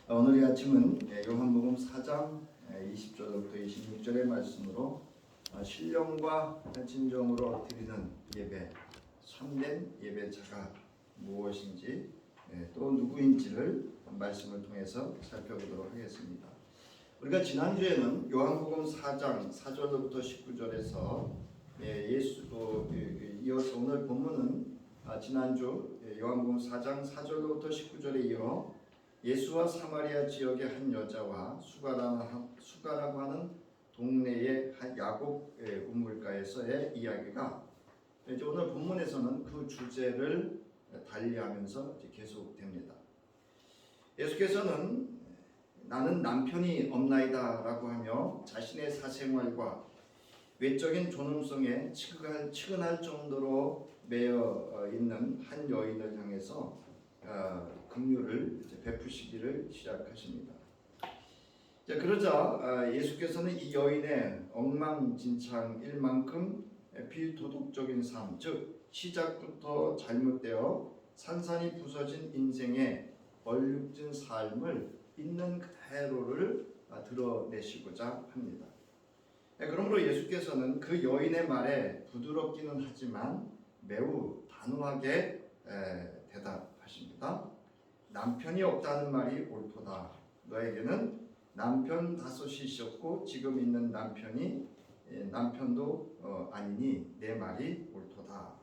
오늘 이 아침은 요한복음 4장 20절부터 26절의 말씀으로 신령과 진정으로 드리는 예배, 참된 예배자가 무엇인지 또 누구인지를 말씀을 통해서 살펴보도록 하겠습니다. 우리가 지난주에는 요한복음 4장 4절부터 19절에서 이어서 오늘 본문은 지난주 요한복음 4장 4절부터 19절에 이어 예수와 사마리아 지역의 한 여자와 수가라고 하는 동네의 야곱 우물가에서의 이야기가 이제 오늘 본문에서는 그 주제를 달리하면서 이제 계속됩니다. 예수께서는 나는 남편이 없나이다라고 하며 자신의 사생활과 외적인 존엄성에 측은할 정도로 매여 있는 한 여인을 향해서 긍휼을 베푸시기를 시작하십니다. 그러자 예수께서는 이 여인의 엉망진창일 만큼 비도덕적인 삶, 즉 시작부터 잘못되어 산산이 부서진 인생의 얼룩진 삶을 있는 그대로를 드러내시고자 합니다. 그러므로 예수께서는 그 여인의 말에 부드럽기는 하지만 매우 단호하게 대답하십니다. 남편이 없다는 말이 옳도다. 너에게는 남편 5이 있었고 지금 있는 남편도 아니니 내 말이 옳도다.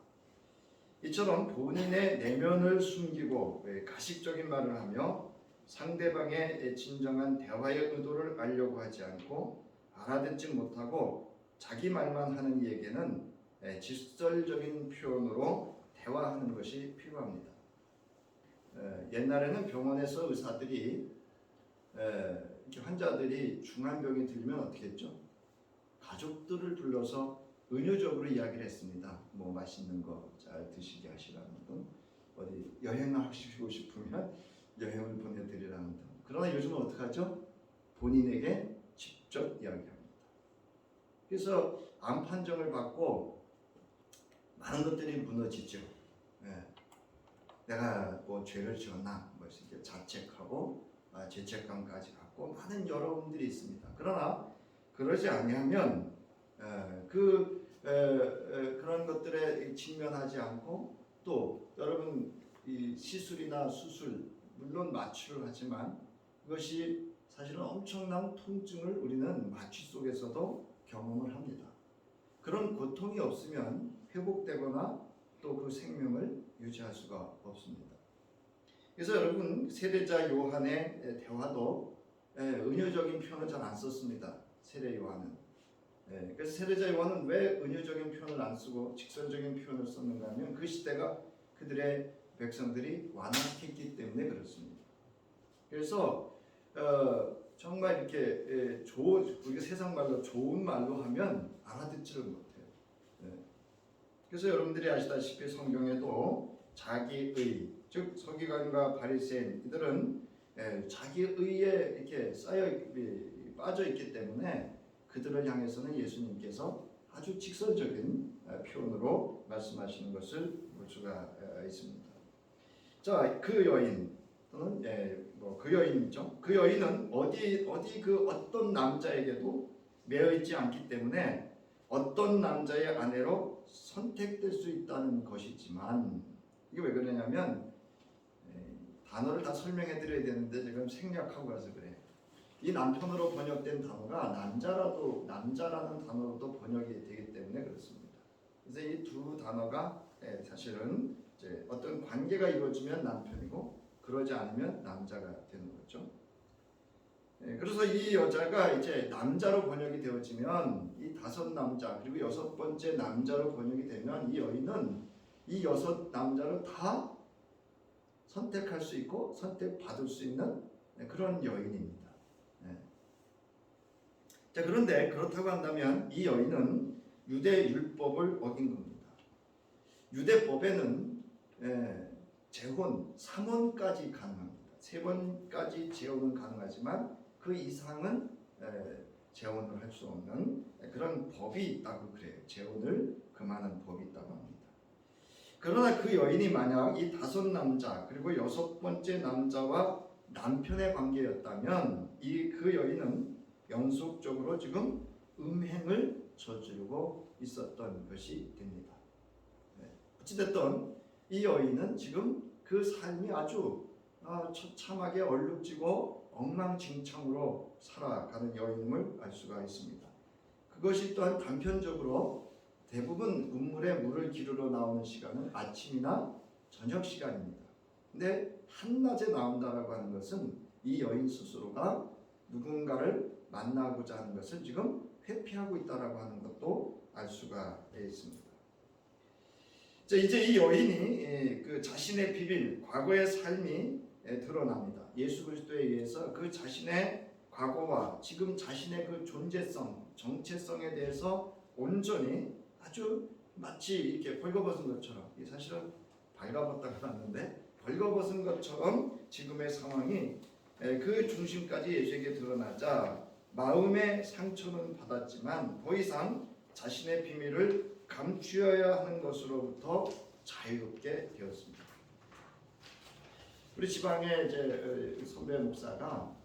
이처럼 본인의 내면을 숨기고 가식적인 말을 하며 상대방의 진정한 대화의 의도를 알려고 하지 않고 알아듣지 못하고 자기 말만 하는 이에게는 직설적인 표현으로 대화하는 것이 필요합니다. 옛날에는 병원에서 의사들이 환자들이 중한 병이 들면 어떻게 했죠? 가족들을 불러서 은유적으로 이야기를 했습니다. 뭐 맛있는 거 잘 드시게 하시라는 등, 어디 여행을 하시고 싶으면 여행을 보내드리라는 등. 그러나 요즘은 어떻게 하죠? 본인에게 직접 이야기합니다. 그래서 암 판정을 받고 많은 것들이 무너지죠. 내가 뭐 죄를 지었나, 뭐 이렇게 자책하고 죄책감까지 갖고 많은 여러분들이 있습니다. 그러나 그러지 아니하면 그런 것들에 직면하지 않고 또 여러분 이 시술이나 수술 물론 마취를 하지만 그것이 사실은 엄청난 통증을 우리는 마취 속에서도 경험을 합니다. 그런 고통이 없으면 회복되거나 또 그 생명을 유지할 수가 없습니다. 그래서 여러분 세례자 요한의 대화도 은유적인 표현을 잘 안 썼습니다. 세례 요한은. 그래서 세례자 요한은 왜 은유적인 표현을 안 쓰고 직설적인 표현을 썼는가 하면 그 시대가 그들의 백성들이 완악했기 때문에 그렇습니다. 그래서 정말 이렇게 우리가 세상 말로 좋은 말로 하면 알아듣지를 못해요. 그래서 여러분들이 아시다시피 성경에도 자기의, 즉 서기관과 바리새인 이들은 자기의에 이렇게 빠져 있기 때문에 그들을 향해서는 예수님께서 아주 직설적인 표현으로 말씀하시는 것을 볼 수가 있습니다. 자, 그 여인 또는 그 여인이죠. 그 여인은 어떤 남자에게도 매여 있지 않기 때문에 어떤 남자의 아내로 선택될 수 있다는 것이지만 이게 왜 그러냐면 단어를 다 설명해 드려야 되는데 지금 생략하고 가서 그래요. 이 남편으로 번역된 단어가 남자라는 단어로도 번역이 되기 때문에 그렇습니다. 그래서 이 두 단어가 사실은 이제 어떤 관계가 이루어지면 남편이고 그러지 않으면 남자가 되는 거죠. 그래서 이 여자가 이제 남자로 번역이 되어지면 이 5 남자 그리고 6번째 남자로 번역이 되면 이 여인은 이 6 남자를 다 선택할 수 있고 선택받을 수 있는 그런 여인입니다. 자, 그런데 그렇다고 한다면 이 여인은 유대 율법을 어긴 겁니다. 유대법에는 재혼 3원까지 가능합니다. 3번까지 재혼은 가능하지만 그 이상은 재혼을 할 수 없는 그런 법이 있다고 그래요. 재혼을 금하는 법이 있다고 합니다. 그러나 그 여인이 만약 이 5 남자 그리고 6번째 남자와 남편의 관계였다면 그 여인은 연속적으로 지금 음행을 저지르고 있었던 것이 됩니다. 어찌됐든 이 여인은 지금 그 삶이 아주 처참하게 얼룩지고 엉망진창으로 살아가는 여인임을 알 수가 있습니다. 그것이 또한 단편적으로 대부분 우물에 물을 기르러 나오는 시간은 아침이나 저녁 시간입니다. 근데 한낮에 나온다라고 하는 것은 이 여인 스스로가 누군가를 만나고자 하는 것을 지금 회피하고 있다라고 하는 것도 알 수가 있습니다. 자, 이제 이 여인이 그 자신의 비밀, 과거의 삶이 드러납니다. 예수 그리스도에 의해서 그 자신의 과거와 지금 자신의 그 존재성, 정체성에 대해서 온전히 아주 마치 이렇게 벌거벗은 것처럼, 사실은 발가벗다가 났는데 벌거벗은 것처럼 지금의 상황이 그 중심까지 예수에게 드러나자 마음의 상처는 받았지만 더 이상 자신의 비밀을 감추어야 하는 것으로부터 자유롭게 되었습니다. 우리 지방의 이제 선배 목사가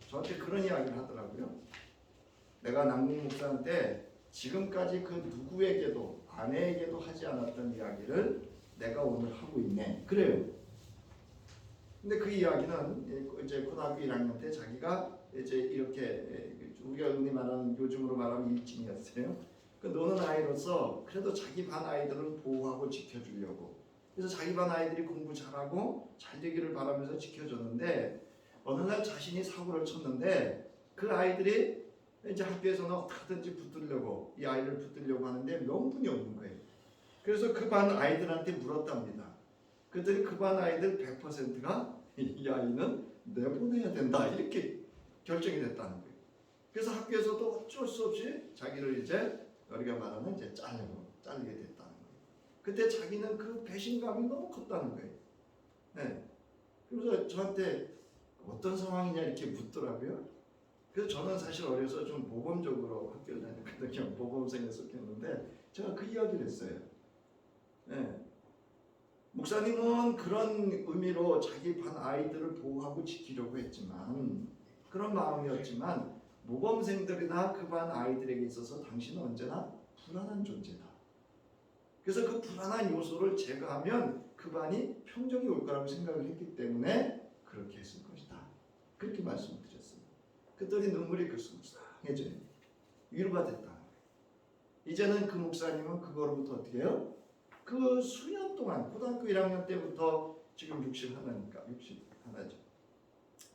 저한테 그런 이야기를 하더라고요. 내가 남궁 목사한테 지금까지 그 누구에게도 아내에게도 하지 않았던 이야기를 내가 오늘 하고 있네. 그래요. 근데 그 이야기는 이제 고등학교 1학년 때 자기가 이제 이렇게 우리가 흔히 말하는 요즘으로 말하면 일진이었어요. 그 노는 아이로서 그래도 자기 반 아이들을 보호하고 지켜주려고. 그래서 자기 반 아이들이 공부 잘하고 잘 되기를 바라면서 지켜줬는데 어느 날 자신이 사고를 쳤는데 그 아이들이 이제 학교에서는 어떻게든지 붙들려고 이 아이를 붙들려고 하는데 명분이 없는 거예요. 그래서 그 반 아이들한테 물었답니다. 그랬더니 그 반 아이들 100%가 이 아이는 내보내야 된다 이렇게 결정이 됐다는 거예요. 그래서 학교에서도 어쩔 수 없이 자기를 이제 우리가 말하는 이제 잘리게 됐다는 거예요. 그때 자기는 그 배신감이 너무 컸다는 거예요. 네. 그래서 저한테 어떤 상황이냐 이렇게 묻더라고요. 그래서 저는 사실 어려서 좀 모범적으로 학교를 다녔거든요. 모범생에 속했는데 제가 그 이야기를 했어요. 네. 목사님은 그런 의미로 자기 반 아이들을 보호하고 지키려고 했지만 그런 마음이었지만 모범생들이나 그 반 아이들에게 있어서 당신은 언제나 불안한 존재다. 그래서 그 불안한 요소를 제거하면 그 반이 평정이 올 거라고 생각을 했기 때문에 그렇게 했을 것이다. 그렇게 말씀을 드렸습니다. 그랬더니 눈물이 글썽글썽해져요. 위로가 됐다. 이제는 그 목사님은 그거로부터 어떻게 해요? 그 수년 동안 고등학교 1학년 때부터 지금 61이니까 61죠.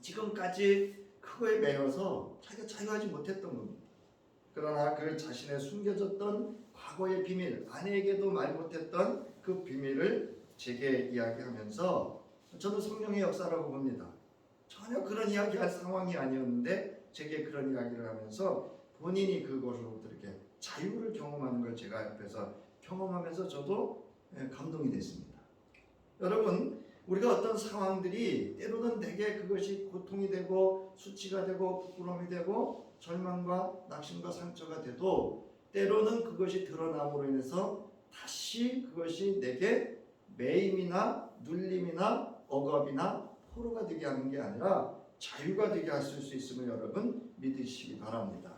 지금까지 그거에 매여서 자기가 자유하지 못했던 겁니다. 그러나 그 자신의 숨겨졌던 과거의 비밀, 아내에게도 말 못했던 그 비밀을 제게 이야기하면서 저는 성령의 역사라고 봅니다. 전혀 그런 이야기할 상황이 아니었는데 제게 그런 이야기를 하면서 본인이 그것으로부터 이렇게 자유를 경험하는 걸 제가 옆에서 경험하면서 저도 감동이 됐습니다. 여러분, 우리가 어떤 상황들이 때로는 되게 그것이 고통이 되고 수치가 되고 부끄러움이 되고 절망과 낙심과 상처가 돼도 때로는 그것이 드러남으로 인해서 다시 그것이 내게 매임이나 눌림이나 억압이나 포로가 되게 하는 게 아니라 자유가 되게 하실 수 있음을 여러분 믿으시기 바랍니다.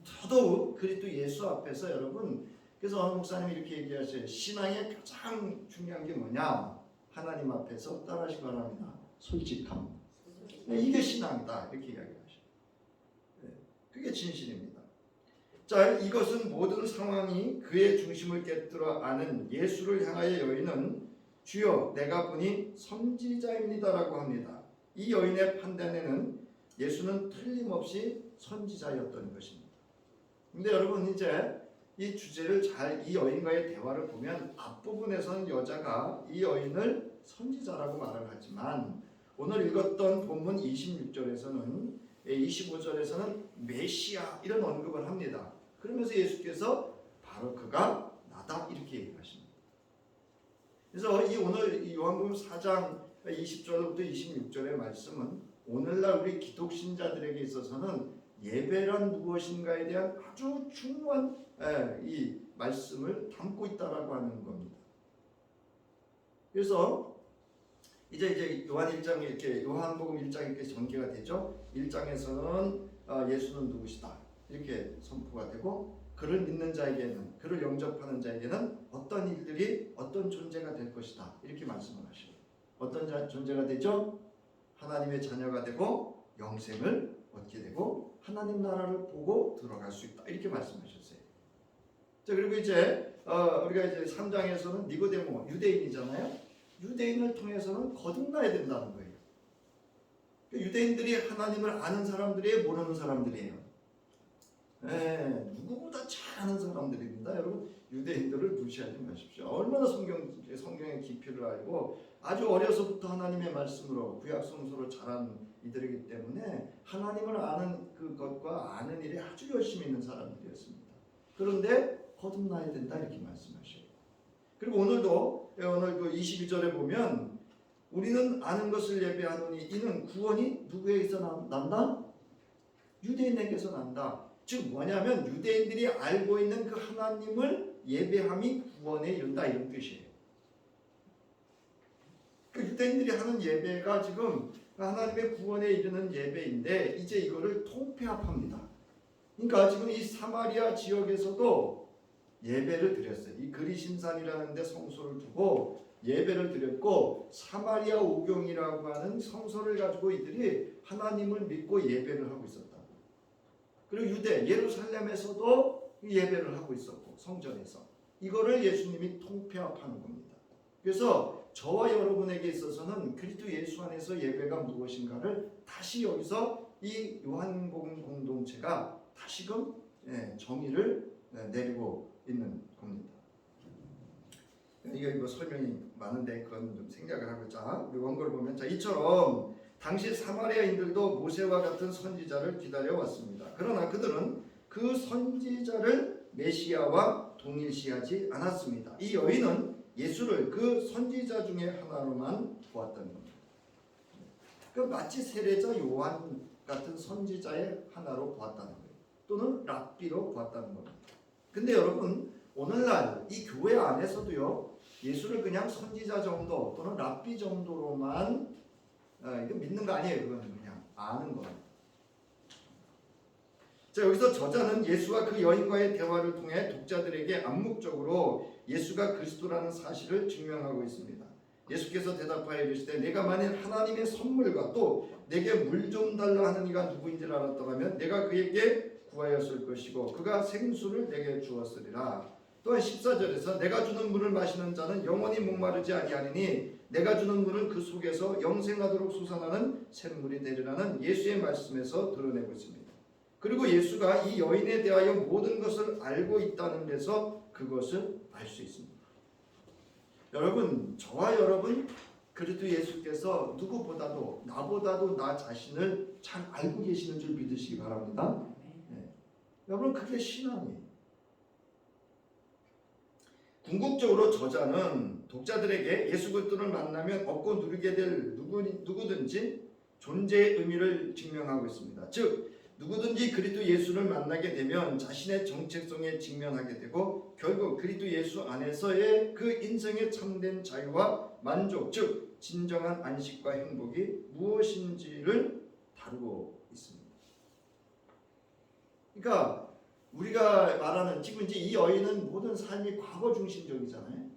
더더욱 그리스도 예수 앞에서 여러분, 그래서 어느 목사님이 이렇게 얘기하셔요. 신앙의 가장 중요한 게 뭐냐? 하나님 앞에서 따라하시기 바랍니다. 솔직함. 이게 신앙이다. 이렇게 이야기하셔요. 그게 진실입니다. 자, 이것은 모든 상황이 그의 중심을 깨뜨려 아는 예수를 향하여 여인은 주여 내가 보니 선지자입니다라고 합니다. 이 여인의 판단에는 예수는 틀림없이 선지자였던 것입니다. 근데 여러분 이제 이 주제를 이 여인과의 대화를 보면 앞부분에서는 여자가 이 여인을 선지자라고 말을 하지만 오늘 읽었던 본문 26절에서는 25절에서는 메시아 이런 언급을 합니다. 그러면서 예수께서 바로 그가 나다 이렇게 얘기하십니다. 그래서 오늘 이 요한복음 4장 20절부터 26절의 말씀은 오늘날 우리 기독 신자들에게 있어서는 예배란 무엇인가에 대한 아주 중요한 이 말씀을 담고 있다라고 하는 겁니다. 그래서 이제 요한 1장에 이렇게 요한복음 1장 이렇게 전개가 되죠. 1장에서는 예수는 누구시다 이렇게 선포가 되고, 그를 믿는 자에게는, 그를 영접하는 자에게는 어떤 일들이, 어떤 존재가 될 것이다 이렇게 말씀을 하시고, 어떤 존재가 되죠? 하나님의 자녀가 되고 영생을 얻게 되고 하나님 나라를 보고 들어갈 수 있다 이렇게 말씀하셨어요. 자, 그리고 이제 우리가 이제 3장에서는 니고데모, 유대인이잖아요. 유대인을 통해서는 거듭나야 된다는 거예요. 유대인들이 하나님을 아는 사람들이에요, 모르는 사람들이에요? 누구보다 잘 아는 사람들입니다. 여러분, 유대인들을 무시하지 마십시오. 얼마나 성경의 깊이를 알고 아주 어려서부터 하나님의 말씀으로 구약 성서로 자란 이들이기 때문에 하나님을 아는 그것과 아는 일에 아주 열심히 있는 사람들이었습니다. 그런데 거듭나야 된다 이렇게 말씀하셔요. 그리고 오늘도 오늘 그 22절에 보면 우리는 아는 것을 예배하노니 이는 구원이 누구에게서 난다? 유대인에게서 난다. 즉 뭐냐면 유대인들이 알고 있는 그 하나님을 예배함이 구원에 이른다 이런 뜻이에요. 그 유대인들이 하는 예배가 지금 하나님의 구원에 이르는 예배인데 이제 이거를 통폐합합니다. 그러니까 지금 이 사마리아 지역에서도 예배를 드렸어요. 이 그리심산이라는 데 성소를 두고 예배를 드렸고, 사마리아 오경이라고 하는 성소를 가지고 이들이 하나님을 믿고 예배를 하고 있었다. 그리고 유대 예루살렘에서도 예배를 하고 있었고, 성전에서 이거를 예수님이 통폐합하는 겁니다. 그래서 저와 여러분에게 있어서는 그리스도 예수 안에서 예배가 무엇인가를 다시 여기서 이 요한복음 공동체가 다시금 정의를 내리고 있는 겁니다. 이거 설명이 많은데 그건 좀 생략을 하고, 자, 우리 원고를 보면, 자, 이처럼 당시 사마리아인들도 모세와 같은 선지자를 기다려왔습니다. 그러나 그들은 그 선지자를 메시아와 동일시하지 않았습니다. 이 여인은 예수를 그 선지자 중에 하나로만 보았던 겁니다. 그 마치 세례자 요한 같은 선지자의 하나로 보았다는 거예요. 또는 랍비로 보았다는 겁니다. 근데 여러분, 오늘날 이 교회 안에서도요, 예수를 그냥 선지자 정도 또는 랍비 정도로만 이거 믿는 거 아니에요. 그거는 그냥 아는 거예요. 자, 여기서 저자는 예수와 그 여인과의 대화를 통해 독자들에게 암묵적으로 예수가 그리스도라는 사실을 증명하고 있습니다. 예수께서 대답하여 이르시되 내가 만일 하나님의 선물과 또 내게 물 좀 달라 하는 이가 누구인지를 알았더라면 내가 그에게 구하였을 것이고 그가 생수를 내게 주었으리라. 또한 14절에서 내가 주는 물을 마시는 자는 영원히 목마르지 아니하리니 내가 주는 물은 그 속에서 영생하도록 솟아나는 샘물이 되리라는 예수의 말씀에서 드러내고 있습니다. 그리고 예수가 이 여인에 대하여 모든 것을 알고 있다는 데서 그것을 알 수 있습니다. 여러분, 저와 여러분 그리스도 예수께서 누구보다도 나보다도 나 자신을 잘 알고 계시는 줄 믿으시기 바랍니다. 여러분, 그게 신앙이에요. 궁극적으로 저자는 독자들에게 예수 그리스도를 만나면 얻고 누리게 될 누구든지 존재의 의미를 증명하고 있습니다. 즉 누구든지 그리스도 예수를 만나게 되면 자신의 정체성에 직면하게 되고 결국 그리스도 예수 안에서의 그 인생의 참된 자유와 만족, 즉 진정한 안식과 행복이 무엇인지를 다루고 있습니다. 그러니까 우리가 말하는 지금 이제 이 여인은 모든 삶이 과거 중심적이잖아요.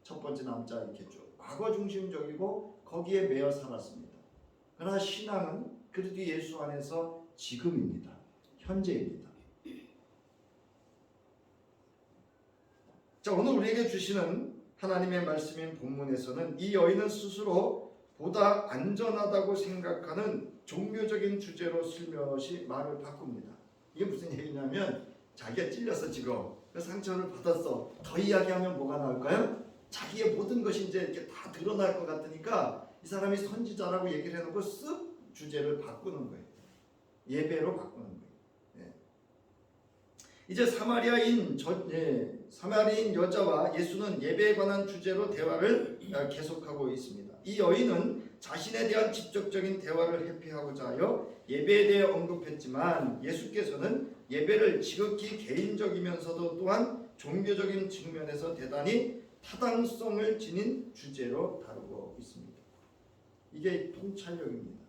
첫 번째 남자 이렇게 쭉 과거 중심적이고 거기에 매여 살았습니다. 그러나 신앙은 그리스도 예수 안에서 지금입니다. 현재입니다. 자, 오늘 우리에게 주시는 하나님의 말씀인 본문에서는 이 여인은 스스로 보다 안전하다고 생각하는 종교적인 주제로 슬며시 말을 바꿉니다. 이게 무슨 얘기냐면 자기가 찔려서 지금 상처를 받았어. 더 이야기하면 뭐가 나올까요? 자기의 모든 것이 이제 이렇게 다 드러날 것 같으니까 이 사람이 선지자라고 얘기를 해놓고 쓱 주제를 바꾸는 거예요. 예배로 바꾸는 거예요. 이제 사마리아인 여자와 예수는 예배에 관한 주제로 대화를 계속하고 있습니다. 이 여인은 자신에 대한 직접적인 대화를 회피하고자 하여 예배에 대해 언급했지만 예수께서는 예배를 지극히 개인적이면서도 또한 종교적인 측면에서 대단히 타당성을 지닌 주제로 다루고 있습니다. 이게 통찰력입니다.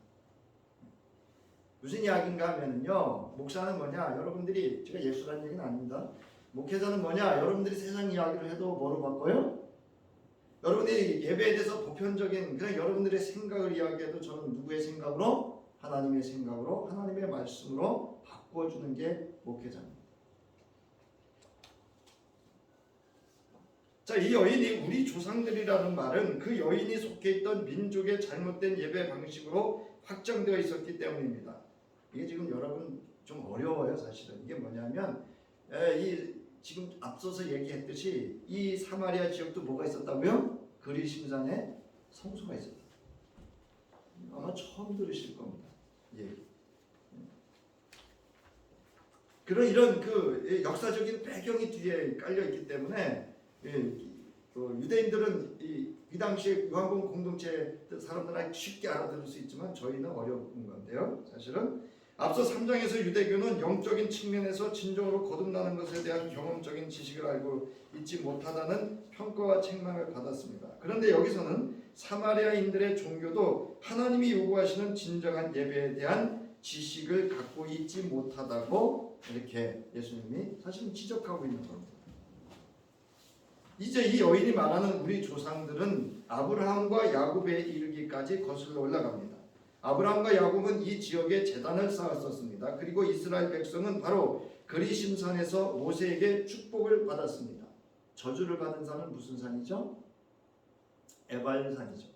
무슨 이야기인가 하면요, 목사는 뭐냐, 여러분들이, 제가 예수라는 얘기는 아닙니다. 목회자는 뭐냐, 여러분들이 세상 이야기를 해도 뭐로 바꿔요? 여러분들이 예배에 대해서 보편적인 그냥 여러분들의 생각을 이야기해도 저는 누구의 생각으로? 하나님의 생각으로, 하나님의 말씀으로 바꿔주는 게 목회자입니다. 자, 이 여인이 우리 조상들이라는 말은 그 여인이 속해 있던 민족의 잘못된 예배 방식으로 확정되어 있었기 때문입니다. 이게 지금 여러분 좀 어려워요, 사실은. 이게 뭐냐면 지금 앞서서 얘기했듯이 이 사마리아 지역도 뭐가 있었다고요? 그리심산에 성소가 있었다. 아마 처음 들으실 겁니다. 그런 이런 그 역사적인 배경이 뒤에 깔려 있기 때문에 유대인들은 이 당시에 요한복음 공동체 사람들은 쉽게 알아들을 수 있지만 저희는 어려운 건데요. 사실은 앞서 3장에서 유대교는 영적인 측면에서 진정으로 거듭나는 것에 대한 경험적인 지식을 알고 있지 못하다는 평가와 책망을 받았습니다. 그런데 여기서는 사마리아인들의 종교도 하나님이 요구하시는 진정한 예배에 대한 지식을 갖고 있지 못하다고 이렇게 예수님이 사실은 지적하고 있는 겁니다. 이제 이 여인이 말하는 우리 조상들은 아브라함과 야곱에 이르기까지 거슬러 올라갑니다. 아브라함과 야곱은 이 지역에 제단을 쌓았었습니다. 그리고 이스라엘 백성은 바로 그리심산에서 모세에게 축복을 받았습니다. 저주를 받은 산은 무슨 산이죠? 에발산이죠.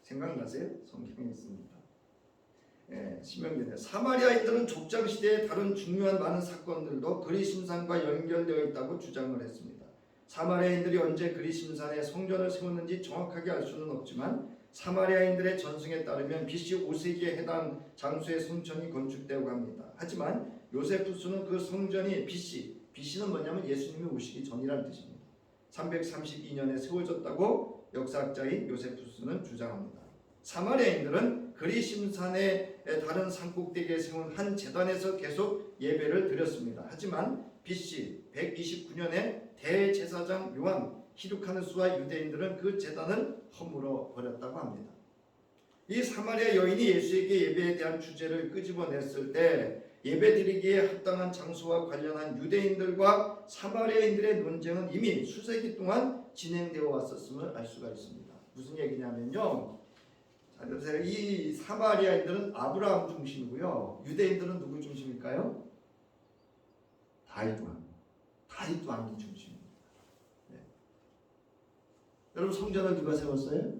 생각나세요? 성경에 있습니다. 신명기에 사마리아인들은 족장 시대의 다른 중요한 많은 사건들도 그리심산과 연결되어 있다고 주장을 했습니다. 사마리아인들이 언제 그리심산에 성전을 세웠는지 정확하게 알 수는 없지만 사마리아인들의 전승에 따르면 BC 5세기에 해당 장소에 성전이 건축되고 합니다. 하지만 요세푸스는 그 성전이 BC는 뭐냐면 예수님이 오시기 전이라는 뜻입니다. 332년에 세워졌다고 역사학자인 요세푸스는 주장합니다. 사마리아인들은 그리심산의 다른 산꼭대기에 세운 한 제단에서 계속 예배를 드렸습니다. 하지만 BC 129년에 대제사장 요한 히르카누스와 유대인들은 그 제단을 허물어 버렸다고 합니다. 이 사마리아 여인이 예수에게 예배에 대한 주제를 끄집어냈을 때 예배드리기에 합당한 장소와 관련한 유대인들과 사마리아인들의 논쟁은 이미 수세기 동안 진행되어 왔었음을 알 수가 있습니다. 무슨 얘기냐면요, 자, 보세요. 이 사마리아인들은 아브라함 중심이고요, 유대인들은 누구 중심일까요? 다윗 왕이 중심입니다. 여러분, 성전을 누가 세웠어요?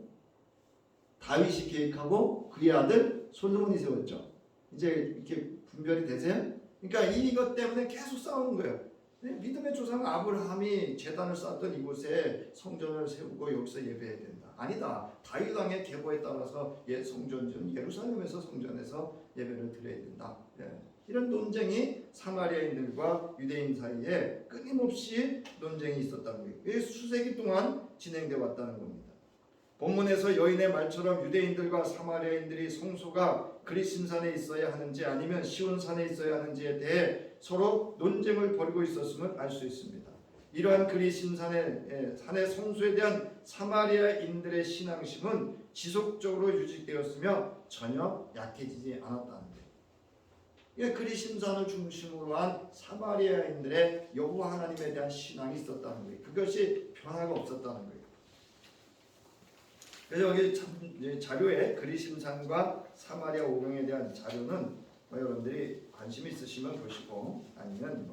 다윗이 계획하고 그의 아들 솔로몬이 세웠죠. 이제 이렇게 분별이 되세요? 그러니까 이것 때문에 계속 싸우는 거예요. 믿음의 조상 아브라함이 제단을 쌓았던 이곳에 성전을 세우고 여기서 예배해야 된다. 아니다. 다윗 왕의 계보에 따라서 성전은 예루살렘에서 성전에서 예배를 드려야 된다. 이런 논쟁이 사마리아인들과 유대인 사이에 끊임없이 논쟁이 있었다는 거예요. 수세기 동안 진행되어 왔다는 겁니다. 본문에서 여인의 말처럼 유대인들과 사마리아인들이 성소가 그리심산에 있어야 하는지 아니면 시온산에 있어야 하는지에 대해 서로 논쟁을 벌이고 있었음을 알 수 있습니다. 이러한 그리심산의 성소에 대한 사마리아인들의 신앙심은 지속적으로 유지되었으며 전혀 약해지지 않았다는 거예요. 그리심산을 중심으로 한 사마리아인들의 여호와 하나님에 대한 신앙이 있었다는 거예요. 그것이 변화가 없었다는 거예요. 그래서 여기 자료에 그리심산과 사마리아 오병에 대한 자료는 여러분들이 관심 있으시면 보시고 아니면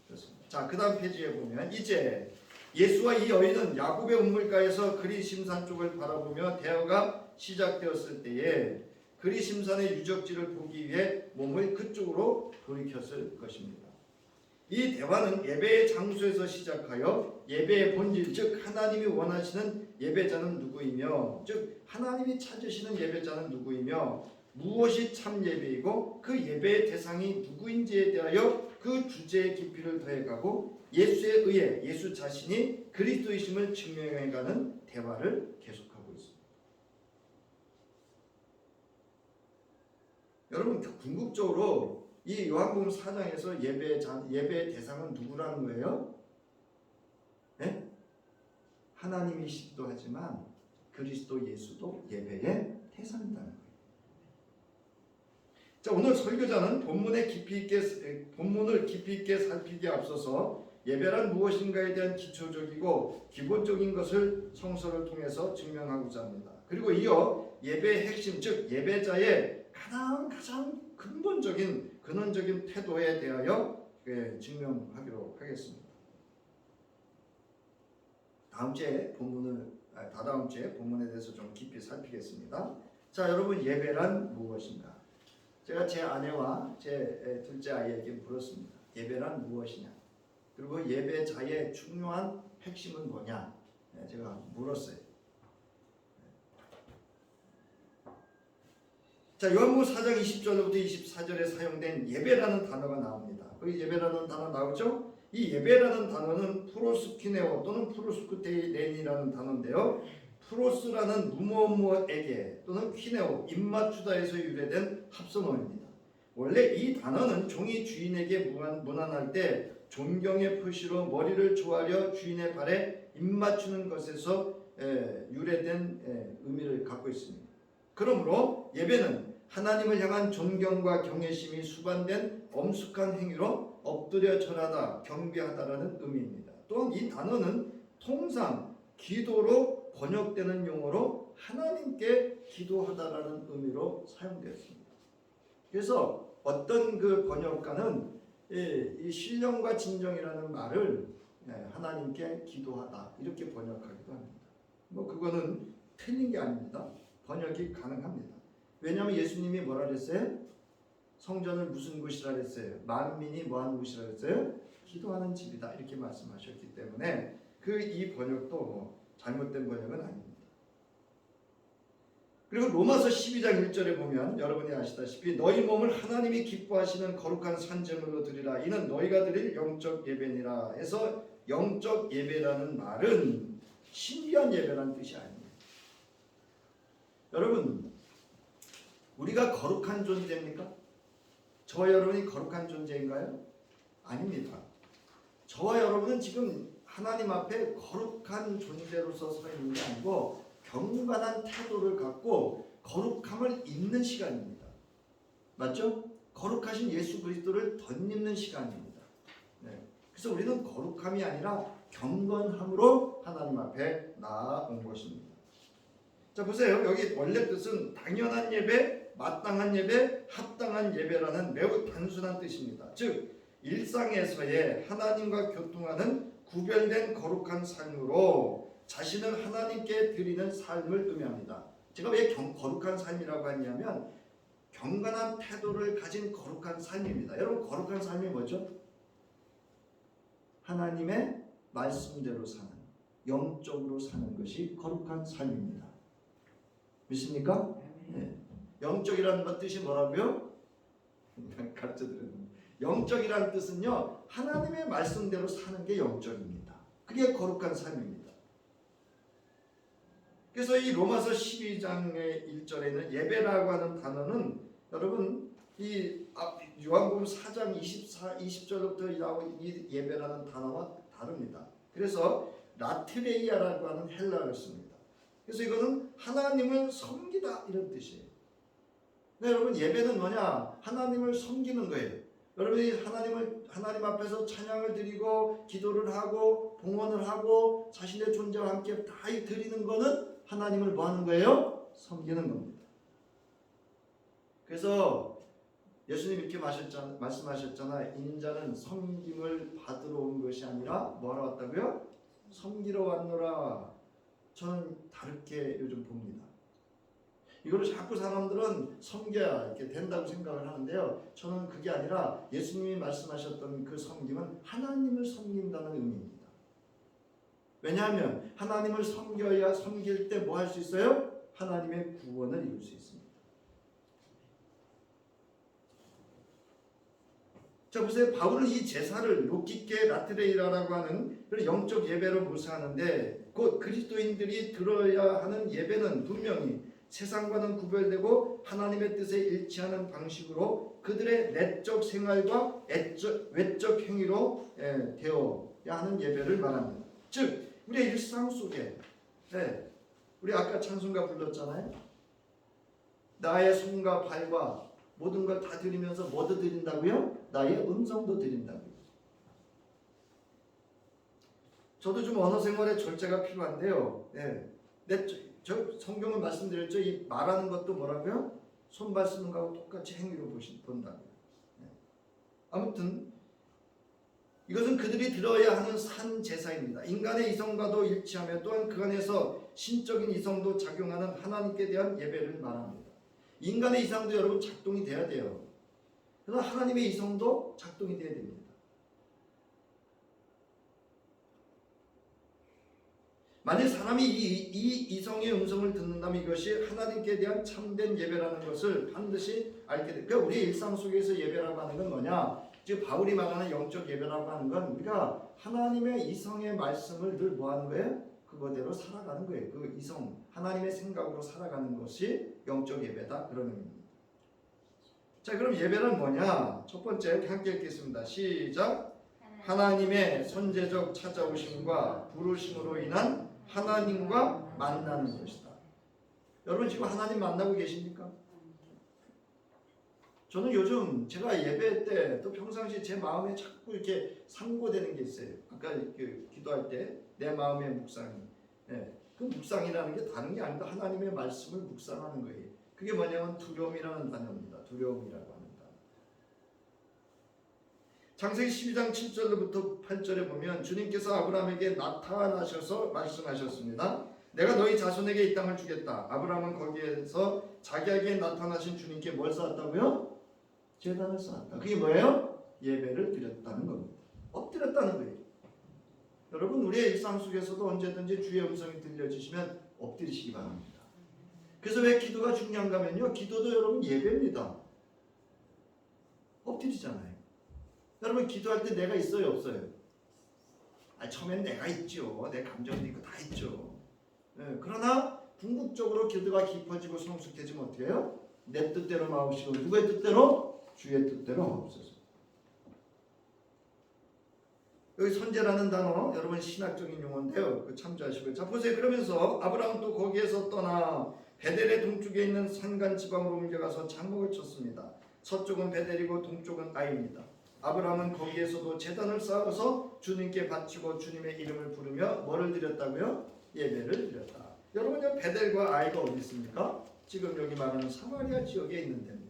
그렇습니다. 자, 그 다음 페이지에 보면 이제 예수와 이 여인은 야곱의 우물가에서 그리심산 쪽을 바라보며 대화가 시작되었을 때에 그리심산의 유적지를 보기 위해 몸을 그쪽으로 돌이켰을 것입니다. 이 대화는 예배의 장소에서 시작하여 예배의 본질, 즉 하나님이 원하시는 예배자는 누구이며, 즉 하나님이 찾으시는 예배자는 누구이며 무엇이 참 예배이고 그 예배의 대상이 누구인지에 대하여 그 주제의 깊이를 더해가고 예수에 의해 예수 자신이 그리스도이심을 증명해가는 대화를 계속하고 있습니다. 여러분, 궁극적으로 이 요한복음 4장에서 예배의 대상은 누구라는 거예요? 네? 하나님이시기도 하지만 그리스도 예수도 예배의 대상이라는 거예요. 자, 오늘 설교자는 본문을 깊이 있게 살피기에 앞서서 예배란 무엇인가에 대한 기초적이고 기본적인 것을 성서를 통해서 증명하고자 합니다. 그리고 이어 예배의 핵심, 즉 예배자의 가장 근본적인 근원적인 태도에 대하여 증명하기로 하겠습니다. 다다음 주에 본문에 대해서 좀 깊이 살피겠습니다. 자, 여러분, 예배란 무엇인가? 제가 제 아내와 제 둘째 아이에게 물었습니다. 예배란 무엇이냐? 그리고 예배자의 중요한 핵심은 뭐냐? 제가 물었어요. 자, 요한복음 4장 20절부터 24절에 사용된 예배라는 단어가 나옵니다. 거기 예배라는 단어 나오죠? 이 예배라는 단어는 프로스키네오 또는 프로스쿠테이렌이라는 단어인데요. 프로스라는 무엇무엇에게 또는 퀴네오 입맞추다에서 유래된 합성어입니다. 원래 이 단어는 종이 주인에게 문안할 때 존경의 표시로 머리를 조아려 주인의 발에 입맞추는 것에서 유래된 의미를 갖고 있습니다. 그러므로 예배는 하나님을 향한 존경과 경외심이 수반된 엄숙한 행위로 엎드려 절하다, 경배하다라는 의미입니다. 또한 이 단어는 통상 기도로 번역되는 용어로 하나님께 기도하다라는 의미로 사용되었습니다. 그래서 어떤 그 번역가는 이 신령과 진정이라는 말을 하나님께 기도하다 이렇게 번역하기도 합니다. 뭐 그거는 틀린 게 아닙니다. 번역이 가능합니다. 왜냐하면 예수님이 뭐라 그랬어요? 성전을 무슨 곳이라 그랬어요? 만민이 뭐하는 곳이라 그랬어요? 기도하는 집이다 이렇게 말씀하셨기 때문에 이 번역도 잘못된 번역은 아닙니다. 그리고 로마서 12장 1절에 보면 여러분이 아시다시피 너희 몸을 하나님이 기뻐하시는 거룩한 산제물로 드리라 이는 너희가 드릴 영적 예배니라 해서 영적 예배라는 말은 신비한 예배라는 뜻이 아닙니다. 여러분, 우리가 거룩한 존재입니까? 저와 여러분이 거룩한 존재인가요? 아닙니다. 저와 여러분은 지금 하나님 앞에 거룩한 존재로서 서 있는 게 아니고 경건한 태도를 갖고 거룩함을 입는 시간입니다. 맞죠? 거룩하신 예수 그리스도를 덧입는 시간입니다. 그래서 우리는 거룩함이 아니라 경건함으로 하나님 앞에 나아온 것입니다. 자, 보세요. 여기 원래 뜻은 당연한 예배, 마땅한 예배, 합당한 예배라는 매우 단순한 뜻입니다. 즉 일상에서의 하나님과 교통하는 구별된 거룩한 삶으로 자신을 하나님께 드리는 삶을 의미합니다. 제가 왜 거룩한 삶이라고 하냐면 경건한 태도를 가진 거룩한 삶입니다. 여러분, 거룩한 삶이 뭐죠? 하나님의 말씀대로 사는, 영적으로 사는 것이 거룩한 삶입니다. 믿습니까? 네. 영적이라는 뜻이 뭐라고요? 가르쳐드렸는데 영적이라는 뜻은요, 하나님의 말씀대로 사는 게 영적입니다. 그게 거룩한 삶입니다. 그래서 이 로마서 12장의 1절에는 예배라고 하는 단어는 여러분 이 요한복음 4장 20절부터 나온 이 예배라는 단어와 다릅니다. 그래서 라트레이아라고 하는 헬라어를 씁니다. 그래서 이거는 하나님을 섬기다 이런 뜻이에요. 네, 여러분, 예배는 뭐냐? 하나님을 섬기는 거예요. 여러분이 하나님 앞에서 찬양을 드리고 기도를 하고 봉헌을 하고 자신의 존재와 함께 다 드리는 거는 하나님을 뭐 하는 거예요? 섬기는 겁니다. 그래서 예수님 이렇게 말씀하셨잖아요. 인자는 섬김을 받으러 온 것이 아니라 뭐 하러 왔다고요? 섬기러 왔노라. 저는 다르게 요즘 봅니다. 이거를 자꾸 사람들은 섬겨야 이렇게 된다고 생각을 하는데요. 저는 그게 아니라 예수님이 말씀하셨던 그 섬김은 하나님을 섬긴다는 의미입니다. 왜냐하면 하나님을 섬길 때 뭐 할 수 있어요? 하나님의 구원을 이룰 수 있습니다. 자, 보세요. 바울은 이 제사를 로키케 라트레이라라고 하는 영적 예배로 묘사하는데 곧 그리스도인들이 들어야 하는 예배는 분명히 세상과는 구별되고 하나님의 뜻에 일치하는 방식으로 그들의 내적 생활과 외적 행위로 되어야 하는 예배를 말합니다. 즉 우리의 일상 속에 우리 아까 찬송가 불렀잖아요. 나의 손과 발과 모든 걸 다 드리면서 뭐도 드린다고요? 나의 음성도 드린다고요. 저도 좀 언어 생활에 절제가 필요한데요. 예. 저 성경은 말씀드렸죠. 이 말하는 것도 뭐라고요? 손발 쓰는 거하고 똑같이 행위로 본다고요. 예. 아무튼 이것은 그들이 들어야 하는 산 제사입니다. 인간의 이성과도 일치하며 또한 그 안에서 신적인 이성도 작용하는 하나님께 대한 예배를 말합니다. 인간의 이성도 여러분 작동이 돼야 돼요. 그러나 하나님의 이성도 작동이 돼야 됩니다. 만약 사람이 이 이성의 음성을 듣는다면 이것이 하나님께 대한 참된 예배라는 것을 반드시 알게 됩니다. 그러니까 우리 일상 속에서 예배라고 하는 건 뭐냐? 즉 바울이 말하는 영적 예배라고 하는 건 우리가 하나님의 이성의 말씀을 늘 뭐하는 거예요? 그거대로 살아가는 거예요. 그 이성, 하나님의 생각으로 살아가는 것이 영적 예배다. 그런 의미입니다. 자, 그럼 예배는 뭐냐? 첫 번째 함께 읽겠습니다. 시작. 하나님의 선제적 찾아오심과 부르심으로 인한 하나님과 만나는 것이다. 여러분 지금 하나님 만나고 계십니까? 저는 요즘 제가 예배 때 또 평상시 제 마음에 자꾸 이렇게 상고되는 게 있어요. 아까 기도할 때 내 마음의 묵상이, 그 묵상이라는 게 다른 게 아니다. 하나님의 말씀을 묵상하는 거예요. 그게 뭐냐면 두려움이라는 단어입니다. 두려움이라고 하는 단어. 창세기 12장 7절부터 8절에 보면 주님께서 아브라함에게 나타나셔서 말씀하셨습니다. 내가 너희 자손에게 이 땅을 주겠다. 아브라함은 거기에서 자기에게 나타나신 주님께 뭘 쌓았다고요? 제단을 쌓았다. 그게 뭐예요? 예배를 드렸다는 겁니다. 엎드렸다는 거예요. 여러분 우리의 일상 속에서도 언제든지 주의 음성이 들려주시면 엎드리시기 바랍니다. 그래서 왜 기도가 중요한가 하면요. 기도도 여러분 예배입니다. 엎드리잖아요. 여러분 기도할 때 내가 있어요? 없어요? 처음엔 내가 있죠. 내 감정도 있고 다 있죠. 그러나 궁극적으로 기도가 깊어지고 성숙해지면 어떻게 해요? 내 뜻대로 마옵시고 누구의 뜻대로? 주의 뜻대로 마옵소서. 여기 선제라는 단어 여러분 신학적인 용어인데요. 참조하시고요. 자 보세요. 그러면서 아브라함은 또 거기에서 떠나 베델의 동쪽에 있는 산간 지방으로 옮겨가서 장막을 쳤습니다. 서쪽은 베델이고 동쪽은 아이입니다. 아브라함은 거기에서도 제단을 쌓아서 주님께 바치고 주님의 이름을 부르며 뭐를 드렸다고요? 예배를 드렸다. 여러분 이 베델과 아이가 어디 있습니까? 지금 여기 말하는 사마리아 지역에 있는 데입니다.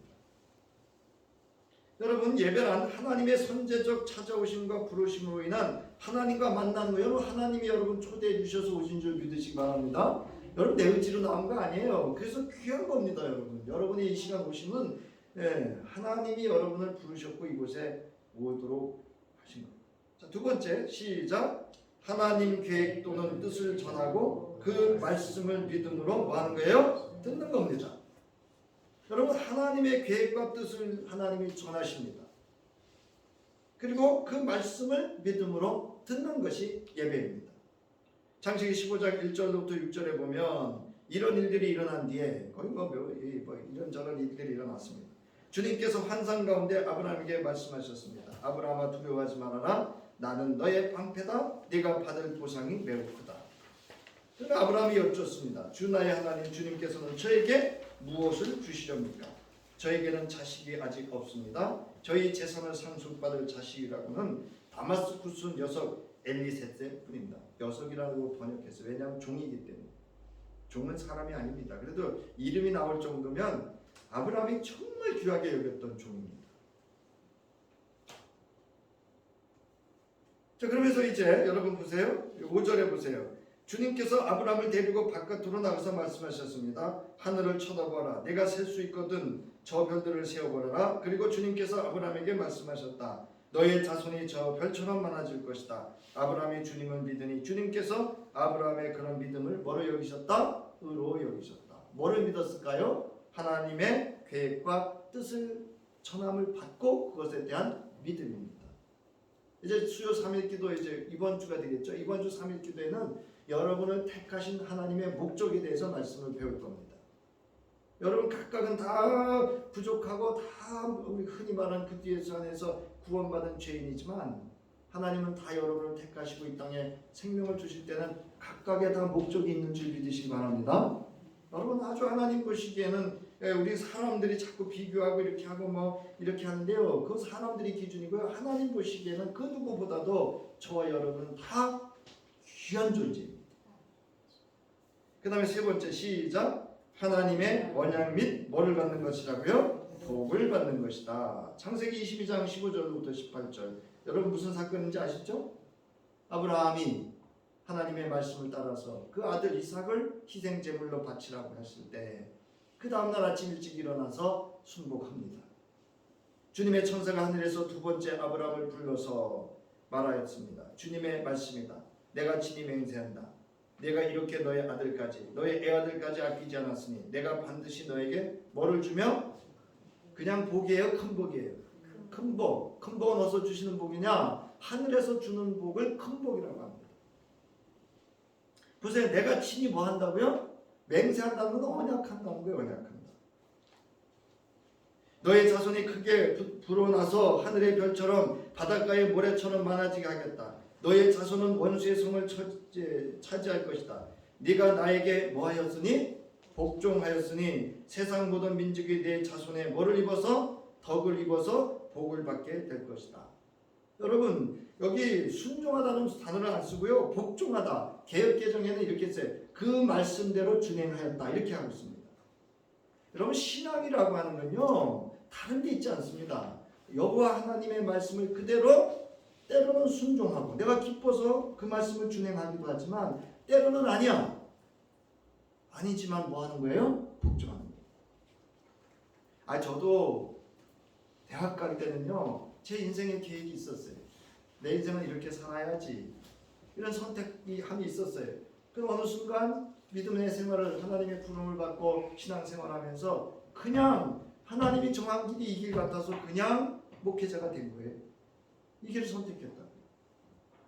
여러분 예배란 하나님의 선제적 찾아오심과 부르심으로 인한 하나님과 만나는 거예요. 여러분 하나님이 여러분 초대해 주셔서 오신 줄 믿으시기 바랍니다. 여러분 내 의지로 나온 거 아니에요. 그래서 귀한 겁니다. 여러분이 이 시간 오시면 하나님이 여러분을 부르셨고 이곳에 오도록 하신 겁니다. 자, 두 번째 시작. 하나님 계획 또는 뜻을 전하고 그 말씀을 믿음으로 뭐 하는 거예요? 듣는 겁니다. 여러분 하나님의 계획과 뜻을 하나님이 전하십니다. 그리고 그 말씀을 믿음으로 듣는 것이 예배입니다. 창세기 15장 1절부터 6절에 보면 이런 일들이 일어난 뒤에 거의 이런저런 일들이 일어났습니다. 주님께서 환상 가운데 아브라함에게 말씀하셨습니다. 아브라함아 두려워하지 말아라. 나는 너의 방패다. 네가 받을 보상이 매우 크다. 그러나 아브라함이 여쭙습니다. 주 나의 하나님 주님께서는 저에게 무엇을 주시렵니까? 저에게는 자식이 아직 없습니다. 저희 재산을 상속받을 자식이라고는 다마스쿠스 녀석 엘리셋의 뿐입니다. 녀석이라고 번역했어요. 왜냐하면 종이기 때문에. 종은 사람이 아닙니다. 그래도 이름이 나올 정도면 아브라함이 정말 귀하게 여겼던 종입니다. 자 그러면서 이제 여러분 보세요. 5절에 보세요. 주님께서 아브라함을 데리고 바깥으로 나가서 말씀하셨습니다. 하늘을 쳐다보아라. 내가 셀 수 있거든 저 별들을 세어보라. 그리고 주님께서 아브라함에게 말씀하셨다. 너의 자손이 저 별처럼 많아질 것이다. 아브라함이 주님을 믿으니 주님께서 아브라함의 그런 믿음을 뭐로 여기셨다? 의로 여기셨다. 뭐를 믿었을까요? 하나님의 계획과 뜻을 전함을 받고 그것에 대한 믿음입니다. 이제 수요 3일 기도 이제 이번 주가 되겠죠. 이번 주 3일 기도에는 여러분을 택하신 하나님의 목적에 대해서 말씀을 배울 겁니다. 여러분 각각은 다 부족하고 다 우리 흔히 말하는 그 뒤에서 안에서 구원받은 죄인이지만 하나님은 다 여러분을 택하시고 이 땅에 생명을 주실 때는 각각의 다 목적이 있는 줄 믿으시기 바랍니다. 여러분 아주 하나님 보시기에는 우리 사람들이 자꾸 비교하고 이렇게 하고 뭐 이렇게 하는데요. 그 사람들이 기준이고요. 하나님 보시기에는 그 누구보다도 저와 여러분은 다 귀한 존재입니다. 그 다음에 세 번째 시작. 하나님의 언약 및 뭐를 받는 것이라고요? 복을 받는 것이다. 창세기 22장 15절부터 18절. 여러분 무슨 사건인지 아시죠? 아브라함이 하나님의 말씀을 따라서 그 아들 이삭을 희생 제물로 바치라고 했을 때 그 다음날 아침 일찍 일어나서 순복합니다. 주님의 천사가 하늘에서 두 번째 아브라함을 불러서 말하였습니다. 주님의 말씀이다. 내가 친히 맹세한다. 내가 이렇게 너의 아들까지 너의 애아들까지 아끼지 않았으니 내가 반드시 너에게 뭐를 주며 그냥 복이에요? 큰 복이에요? 큰 복. 큰 복은 어디서 주시는 복이냐? 하늘에서 주는 복을 큰 복이라고 합니다. 보세요. 내가 친히 뭐 한다고요? 맹세한다는 건 언약한다는 거예요. 언약한다. 너의 자손이 크게 불어나서 하늘의 별처럼 바닷가의 모래처럼 많아지게 하겠다. 너의 자손은 원수의 성을 차지할 것이다. 네가 나에게 뭐하였으니? 복종하였으니 세상 모든 민족이 내 자손의 뭐를 입어서? 덕을 입어서 복을 받게 될 것이다. 여러분 여기 순종하다는 단어를 안 쓰고요. 복종하다. 개역개정에는 이렇게 써요. 그 말씀대로 준행하였다. 이렇게 하고 있습니다. 여러분 신앙이라고 하는 건요. 다른 데 있지 않습니다. 여호와 하나님의 말씀을 그대로 때로는 순종하고 내가 기뻐서 그 말씀을 준행하기도 하지만 때로는 아니야. 아니지만 뭐 하는 거예요? 복종하는 거예요. 저도 대학 갈 때는요. 제 인생에 계획이 있었어요. 내 인생은 이렇게 살아야지. 이런 선택이 함이 있었어요. 그럼 어느 순간 믿음의 생활을 하나님의 부름을 받고 신앙생활하면서 그냥 하나님이 정한 길이 이 길 같아서 그냥 목회자가 된 거예요. 이 길을 선택했다.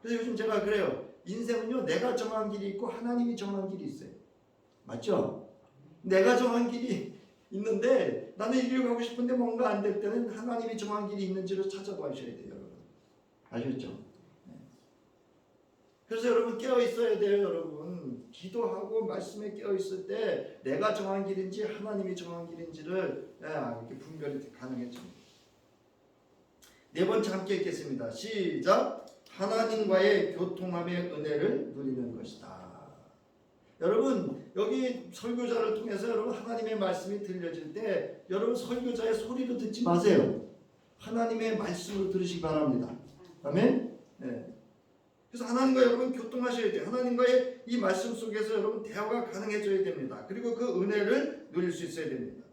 그래서 요즘 제가 그래요. 인생은요. 내가 정한 길이 있고 하나님이 정한 길이 있어요. 맞죠? 내가 정한 길이 있는데 나는 이 길을 가고 싶은데 뭔가 안 될 때는 하나님이 정한 길이 있는지를 찾아봐셔야 돼요. 여러분. 아셨죠? 그래서 여러분 깨어 있어야 돼요. 여러분 기도하고 말씀에 깨어 있을 때 내가 정한 길인지 하나님이 정한 길인지를 이렇게 분별이 가능해집니다. 네 번째 함께 읽겠습니다. 시작. 하나님과의 교통함의 은혜를 누리는 것이다. 여러분 여기 설교자를 통해서 여러분 하나님의 말씀이 들려질 때 여러분 설교자의 소리로 듣지 마세요. 하나님의 말씀으로 들으시기 바랍니다. 아멘. 네. 그래서 하나님과 여러분 교통하셔야 돼요. 하나님과의 이 말씀 속에서 여러분 대화가 가능해져야 됩니다. 그리고 그 은혜를 누릴 수 있어야 됩니다.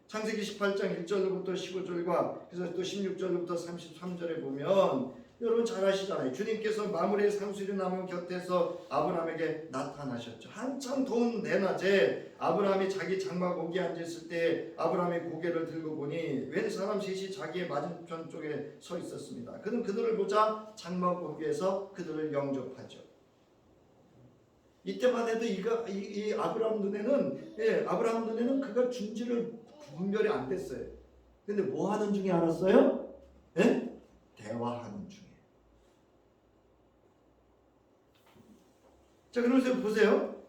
창세기 18장 1절부터 15절과 그래서 또 16절부터 33절에 보면 여러분 잘 아시잖아요. 주님께서 마므레 상수리 나무 곁에서 아브라함에게 나타나셨죠. 한참 더운 대낮에 아브라함이 자기 장막 거기에 앉았을 때 아브라함이 고개를 들고 보니 웬 사람 셋이 자기의 맞은편 쪽에 서 있었습니다. 그는 그들을 보자 장막 거기에서 그들을 영접하죠. 이때만 해도 이 아브라함 눈에는 그가 준지를 분별이 안 됐어요. 근데 뭐 하는 중에 알았어요? 대화하는 중에. 자, 그러면서 보세요.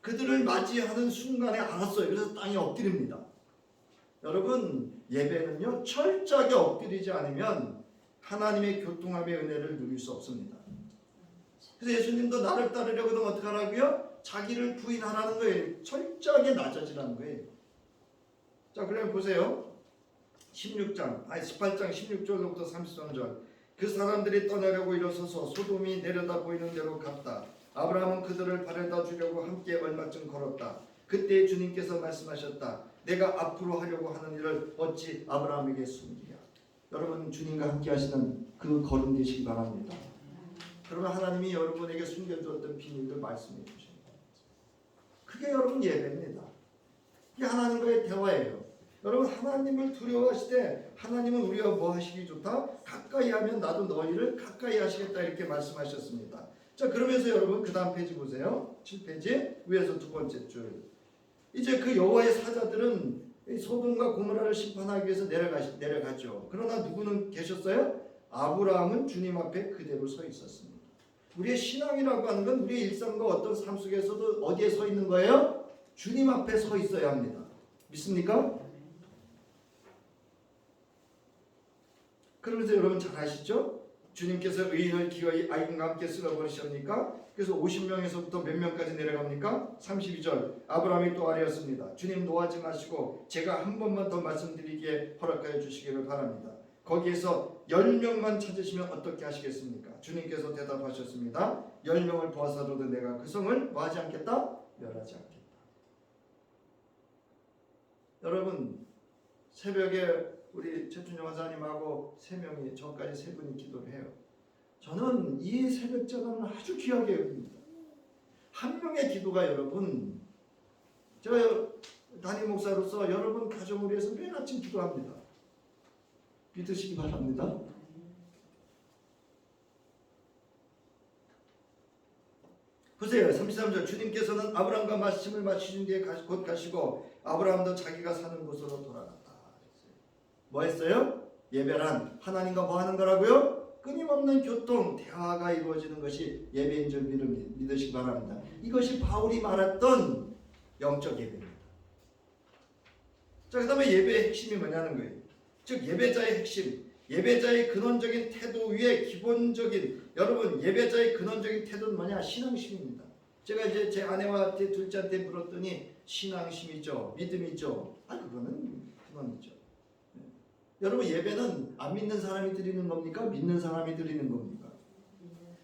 그들을 맞이하는 순간에 알았어요. 그래서 땅에 엎드립니다. 여러분 예배는요 철저하게 엎드리지 않으면 하나님의 교통함의 은혜를 누릴 수 없습니다. 그래서 예수님도 나를 따르려고 하면 어떻게 하라고요? 자기를 부인하라는 거예요. 철저하게 낮아지라는 거예요. 자, 그러면 보세요. 18장 16절부터 33절. 그 사람들이 떠나려고 일어서서 소돔이 내려다 보이는 데로 갔다. 아브라함은 그들을 바래다 주려고 함께 얼마쯤 걸었다. 그때 주님께서 말씀하셨다. 내가 앞으로 하려고 하는 일을 어찌 아브라함에게 숨기랴. 여러분 주님과 함께 하시는 그 걸음 되시기 바랍니다. 그러면 하나님이 여러분에게 숨겨주었던 비밀들 말씀해 주십니다. 그게 여러분 예배입니다. 이게 하나님과의 대화예요. 여러분 하나님을 두려워하시되 하나님은 우리가 뭐 하시기 좋다? 가까이 하면 나도 너희를 가까이 하시겠다 이렇게 말씀하셨습니다. 자, 그러면서 여러분 그 다음 페이지 보세요. 7페이지 위에서 두 번째 줄. 이제 그 여호와의 사자들은 소돔과 고모라를 심판하기 위해서 내려가죠. 그러나 누구는 계셨어요? 아브라함은 주님 앞에 그대로 서 있었습니다. 우리의 신앙이라고 하는 건 우리의 일상과 어떤 삶 속에서도 어디에 서 있는 거예요? 주님 앞에 서 있어야 합니다. 믿습니까? 그러면서 여러분 잘 아시죠? 주님께서 의인을 기어이 아이과 함께 쓸어버리셨니까? 그래서 50명에서부터 몇 명까지 내려갑니까? 32절 아브라함이 또 아뢰었습니다. 주님 노하지 마시고 제가 한 번만 더 말씀드리기에 허락하여 주시기를 바랍니다. 거기에서 10명만 찾으시면 어떻게 하시겠습니까? 주님께서 대답하셨습니다. 10명을 보아서라도 내가 그 성을 뭐 하지 않겠다? 멸하지 않겠다. 여러분 새벽에 우리 최춘영 원사님하고 3명이 저까지 3분이 기도를 해요. 저는 이 새벽 전화는 아주 귀하게 여깁니다. 한 명의 기도가 여러분, 제가 담임 목사로서 여러분 가정을 위해서 매일 아침 기도합니다. 믿으시기 바랍니다. 보세요. 33절 주님께서는 아브라함과 말씀을 마치신 뒤에 곧 가시고 아브라함도 자기가 사는 곳으로 돌아갔다. 뭐 했어요? 예배란 하나님과 뭐 하는 거라고요? 끊임없는 교통, 대화가 이루어지는 것이 예배인 줄 믿으시기 바랍니다. 이것이 바울이 말했던 영적 예배입니다. 자, 그 다음에 예배의 핵심이 뭐냐는 거예요. 즉 예배자의 핵심, 예배자의 근원적인 태도 위에 기본적인, 여러분 예배자의 근원적인 태도는 뭐냐? 신앙심입니다. 제가 이제 제 아내와 제 둘째한테 물었더니 신앙심이죠, 믿음이죠. 그거는 근원이죠. 여러분 예배는 안 믿는 사람이 드리는 겁니까? 믿는 사람이 드리는 겁니까?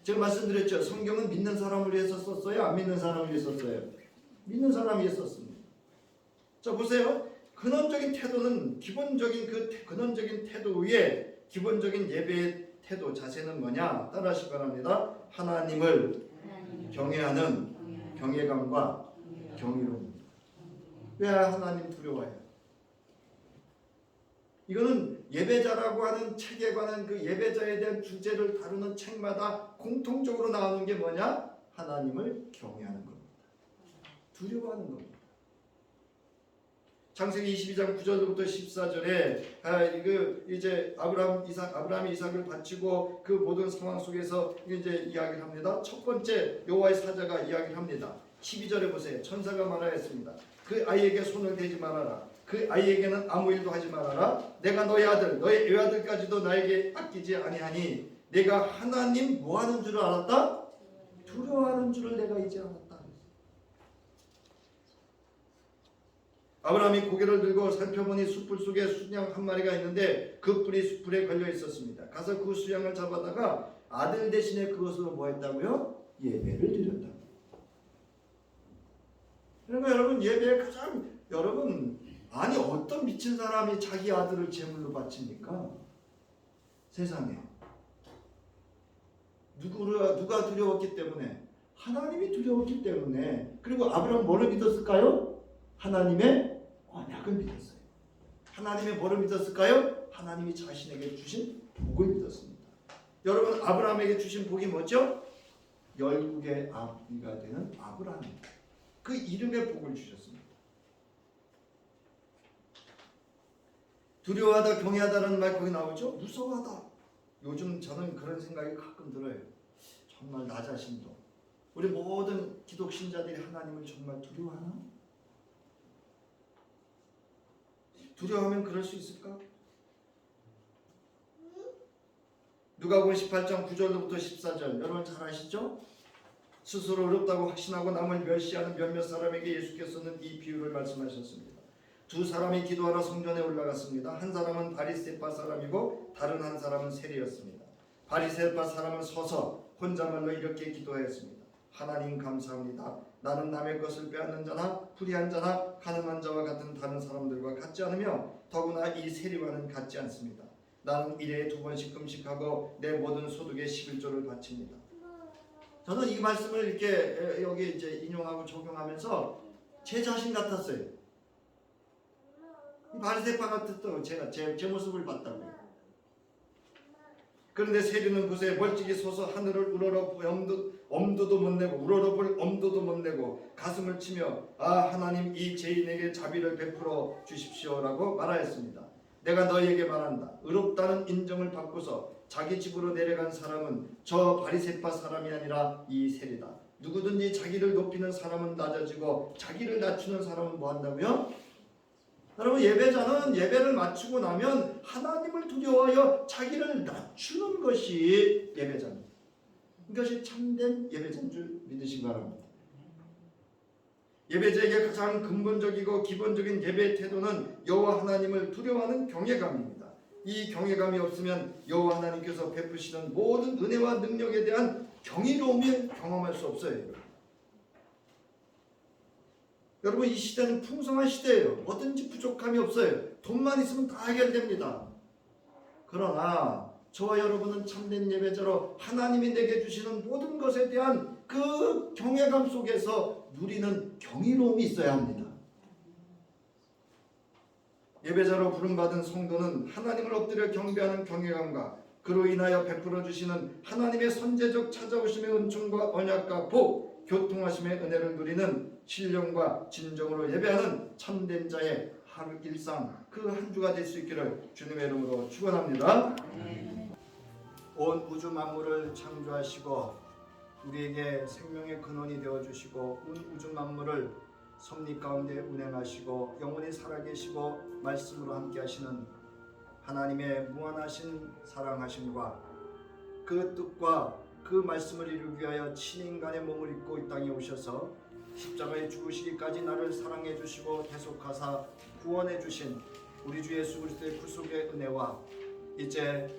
제가 말씀드렸죠. 성경은 믿는 사람을 위해서 썼어요? 안 믿는 사람을 위해서 썼어요? 믿는 사람을 위해서 썼습니다. 자 보세요. 근원적인 태도는 기본적인 그 근원적인 태도 위에 기본적인 예배의 태도 자세는 뭐냐? 따라하시기 바랍니다. 하나님을 경외하는 경외감과 경이로움입니다. 왜 하나님 두려워해요? 이거는 예배자라고 하는 책에 관한 그 예배자에 대한 주제를 다루는 책마다 공통적으로 나오는 게 뭐냐? 하나님을 경외하는 겁니다. 두려워하는 겁니다. 창세기 22장 9절부터 14절에 이제 아브라함이 이삭을 바치고 그 모든 상황 속에서 이제 이야기를 합니다. 첫 번째 여호와의 사자가 이야기를 합니다. 12절에 보세요. 천사가 말하였습니다. 그 아이에게 손을 대지 말아라. 그 아이에게는 아무 일도 하지 말아라. 내가 너의 아들, 너의 외아들까지도 나에게 아끼지 아니하니 내가 하나님 뭐하는 줄을 알았다? 두려워하는 줄을 내가 이제 알았다. 아브라함이 고개를 들고 살펴보니 숯불 속에 수양 한 마리가 있는데 그 뿔이 숯불에 걸려 있었습니다. 가서 그 수양을 잡아다가 아들 대신에 그것으로 뭐 했다고요? 예배를 드렸다. 그러니까 여러분 예배에 가장 아니 어떤 미친 사람이 자기 아들을 제물로 바칩니까? 세상에 누가 두려웠기 때문에? 하나님이 두려웠기 때문에. 그리고 아브라함은 뭐를 믿었을까요? 하나님의 언약을 믿었어요. 하나님의 뭐를 믿었을까요? 하나님이 자신에게 주신 복을 믿었습니다. 여러분 아브라함에게 주신 복이 뭐죠? 열국의 아비가 되는 아브라함입니다. 그 이름의 복을 주셨습니다. 두려워하다 경외하다는 말 거기 나오죠? 무서워하다. 요즘 저는 그런 생각이 가끔 들어요. 정말 나 자신도 우리 모든 기독 신자들이 하나님을 정말 두려워하나? 두려워하면 그럴 수 있을까? 누가복음 18장 9절부터 14절 여러분 잘 아시죠? 스스로 어렵다고 확신하고 남을 멸시하는 몇몇 사람에게 예수께서는 이 비유를 말씀하셨습니다. 두 사람이 기도하러 성전에 올라갔습니다. 한 사람은 바리새파 사람이고 다른 한 사람은 세리였습니다. 바리새파 사람은 서서 혼자말로 이렇게 기도하였습니다. 하나님 감사합니다. 나는 남의 것을 빼앗는 자나 불의한 자나 가늠한 자와 같은 다른 사람들과 같지 않으며 더구나 이 세리와는 같지 않습니다. 나는 일에 2번씩 금식하고 내 모든 소득의 11조를 바칩니다. 저는 이 말씀을 이렇게 여기 이제 인용하고 적용하면서 제 자신 같았어요. 바리새파 같았던 제가 제 모습을 봤다고요. 그런데 세리는 그새 멀찍이 서서 하늘을 우러러 엄두도 못 내고 우러러볼 엄두도 못 내고 가슴을 치며 하나님 이 죄인에게 자비를 베풀어 주십시오라고 말하였습니다. 내가 너희에게 말한다. 의롭다는 인정을 받고서 자기 집으로 내려간 사람은 저 바리새파 사람이 아니라 이 세리다. 누구든지 자기를 높이는 사람은 낮아지고 자기를 낮추는 사람은 뭐 한다고요? 여러분, 예배자는 예배를 마치고 나면 하나님을 두려워하여 자기를 낮추는 것이 예배자입니다. 이것이 참된 예배자인 줄 믿으시기 바랍니다. 예배자에게 가장 근본적이고 기본적인 예배 태도는 여호와 하나님을 두려워하는 경외감입니다. 이 경외감이 없으면 여호와 하나님께서 베푸시는 모든 은혜와 능력에 대한 경이로움을 경험할 수 없어요. 여러분, 이 시대는 풍성한 시대예요. 뭐든지 부족함이 없어요. 돈만 있으면 다 해결됩니다. 그러나 저와 여러분은 참된 예배자로 하나님이 내게 주시는 모든 것에 대한 그 경외감 속에서 누리는 경이로움이 있어야 합니다. 예배자로 부름받은 성도는 하나님을 엎드려 경배하는 경외감과 그로 인하여 베풀어 주시는 하나님의 선제적 찾아오심의 은총과 언약과 복, 교통하심의 은혜를 누리는 신령과 진정으로 예배하는 참된 자의 하루 일상, 그 한 주가 될 수 있기를 주님의 이름으로 축원합니다. 온 우주 만물을 창조하시고 우리에게 생명의 근원이 되어주시고 온 우주 만물을 섭리 가운데 운행하시고 영원히 살아계시고 말씀으로 함께 하시는 하나님의 무한하신 사랑하심과 그 뜻과 그 말씀을 이루기 위하여 친인간의 몸을 입고 이 땅에 오셔서 십자가에 죽으시기까지 나를 사랑해 주시고 계속하사 구원해 주신 우리 주 예수 그리스도의 구속의 은혜와 이제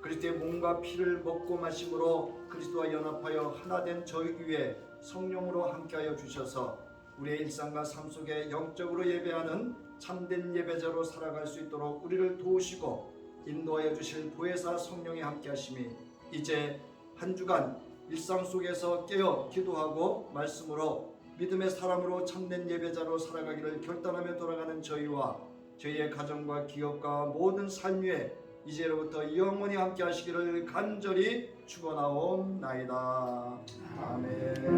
그리스도의 몸과 피를 먹고 마심으로 그리스도와 연합하여 하나 된 저희 위에 성령으로 함께하여 주셔서 우리의 일상과 삶 속에 영적으로 예배하는 참된 예배자로 살아갈 수 있도록 우리를 도우시고 인도하여 주실 보혜사 성령의 함께하심이 이제 한 주간 일상 속에서 깨어 기도하고 말씀으로 믿음의 사람으로 참된 예배자로 살아가기를 결단하며 돌아가는 저희와 저희의 가정과 기업과 모든 삶 위에 이제로부터 영원히 함께 하시기를 간절히 축원하옵나이다. 아멘.